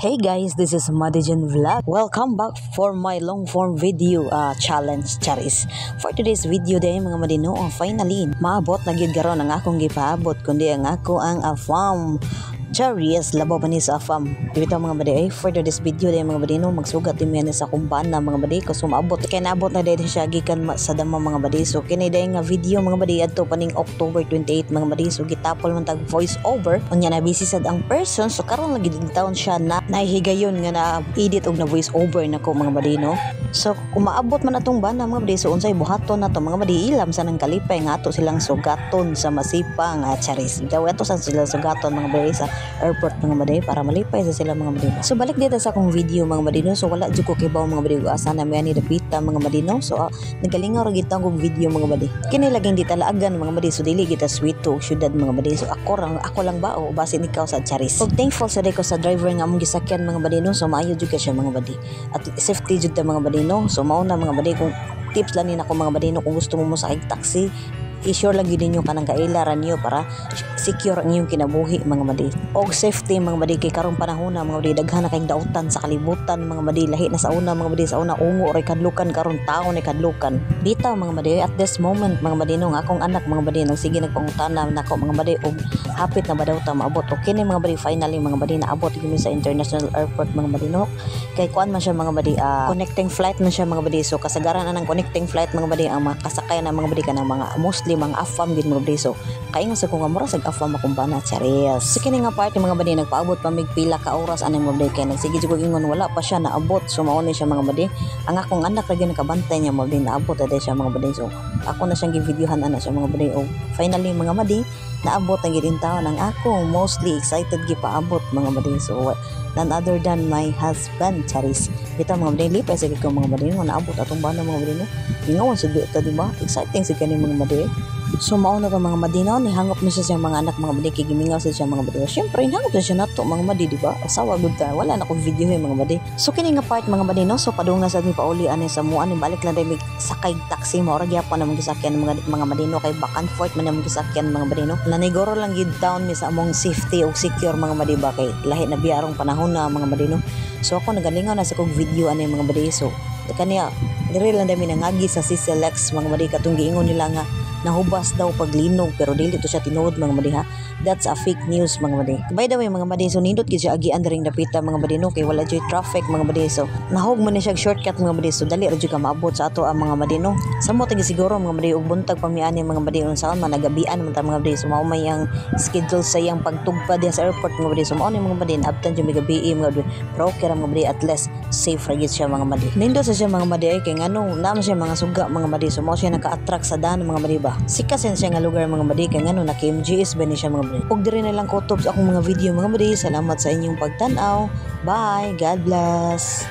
Hey guys, this is Madijan Vlog. Welcome back for my long form video challenge charis. For today's video day mga madino, finally maabot na gyud karon ang akong gipaabot kundi ang ako ang afam. Charis labo pa ni sa afam. Dito mga badi for today's video day mga madino, magsugat din sa kumbana mga badi ko sumabot kay naabot na dahil siya gikan sa dama mga badi. So kini day nga video mga badi adto paning October 28 mga badi. So gitapol man tag voice over unya na busy sad ang person, so karon lagi din taon siya na nahihigayon nga na edit og na voice over nako mga badi no. So kung maabot man atong bana mga badi, so unsay buhaton nato mga badi, ilam sa nang kalipay nga ato silang sugaton sa masipang charis. Daw ato sa silang sugaton mga badi sa airport mga badi para malipay sa sila mga badi. So balik dito sa akong video mga badi no. So wala jud ko kibaw mga badi asa na may ni dapita mga badi no. So nagalingaw ra gid akong video mga badi. Kini laging ditalaagan mga badi, so dili kita sweet to syudad mga badi. So ako lang ba o basin ikaw sa charis. So thankful sa ko sa driver nga among gisakyan mga badi no. So maayo jud ka siya mga badi. At safety jud ta mga badi no. So mao na mga badi, kung tips lang ni nako mga badi no, kung gusto mo sakay taxi, i-sure lang yun ninyo kanang kailaran nyo para secure ang inyong kinabuhi mga badi. Og safety mga badi, kay karong panahon na mga badi daghan na kayong dautan sa kalibutan mga badi, lahi na sa una mga badi, sa una ungo ray kadlukan, karon taon ay kadlukan. Bitaw mga badi at this moment mga badi no, nga akong anak mga badi nang sige nagpangutana nako mga badi og hapit na ba daw ta maabot. Okay ni mga badi, finally mga badi naabot kami sa international airport mga badi no. Kay kuan man siya mga badi, connecting flight man siya mga badi. So kasagaran anang connecting flight mga badi ang makasakay na mga badi kanang mga mostly mga afam gid mga badi. So kaingon sa kung mura sag afam makumbana charis. So kini nga part mga badi nagpaabot pa mig pila ka oras anang mga badi, kay nagsige jud ko ingon wala pa siya naabot. So mao ni siya mga badi, ang akong anak ra gyud nakabantay niya mga badi, naabot na siya mga badi. So ako na siyang gi-videohan ana siya mga badi. O finally mga badi naabot ang gid taon ang ako mostly excited gipaabot mga badi. So none other than my husband charis. Bitaw mga badi lipay sa ko mga badi mo naabot atong bana mga badi no. Ingon sa dito di ba? Exciting sa kani mga badi. So mauna ka mga badi no, nihangop na siya sa mga anak mga badi, kay gimingaw siya mga badi. Syempre hangop na siya nato mga badi di ba? Asawa gud ta, wala na kong video mga badi. So kini nga part mga badi no, so padung na sa ni pauli ani sa mo ani balik lang dai mig sakay taxi mo ra gyapon na gisakyan mga badi no, kay back and forth man na gisakyan mga badi no. Nanigoro lang gid down mi sa among safety og secure mga badi ba, kay lahi na biyarong panahon na mga badi no. So ako nagalingaw na sa kong video ani mga badi. So kaniya dire lang dami nangagi sa CCLX mga badi, katong giingon nila nga nahubas daw paglinog pero dili to siya tinuod mga badi ha. That's a fake news mga badi. By the way mga badi, so nindot gid siya agian ring dapita mga badi no, kay wala jud traffic mga badi. So nahog man ni siya shortcut mga badi, so dali ra jud ka maabot sa ato ang mga badi no. Samo tagi siguro mga badi og buntag pamiani mga badi unsaon man nagabian man ta mga badi. So mao may ang schedule sa iyang pagtugpa diha sa airport mga badi. So mao ni mga badi abtan jud mga gabi mga badi. Pero okay ra mga badi, at least safe ra gid siya mga badi. Nindot sa siya mga badi ay kay ngano naman siya mga suga mga badi. So mao siya naka-attract sa daan mga badi ba. Sikasen siya nga lugar mga badi, kay ngano naka MGS ba ni siya mga badi. Og diri na lang kutob sa akong mga video mga badi. Salamat sa inyong pagtan-aw. Bye, God bless.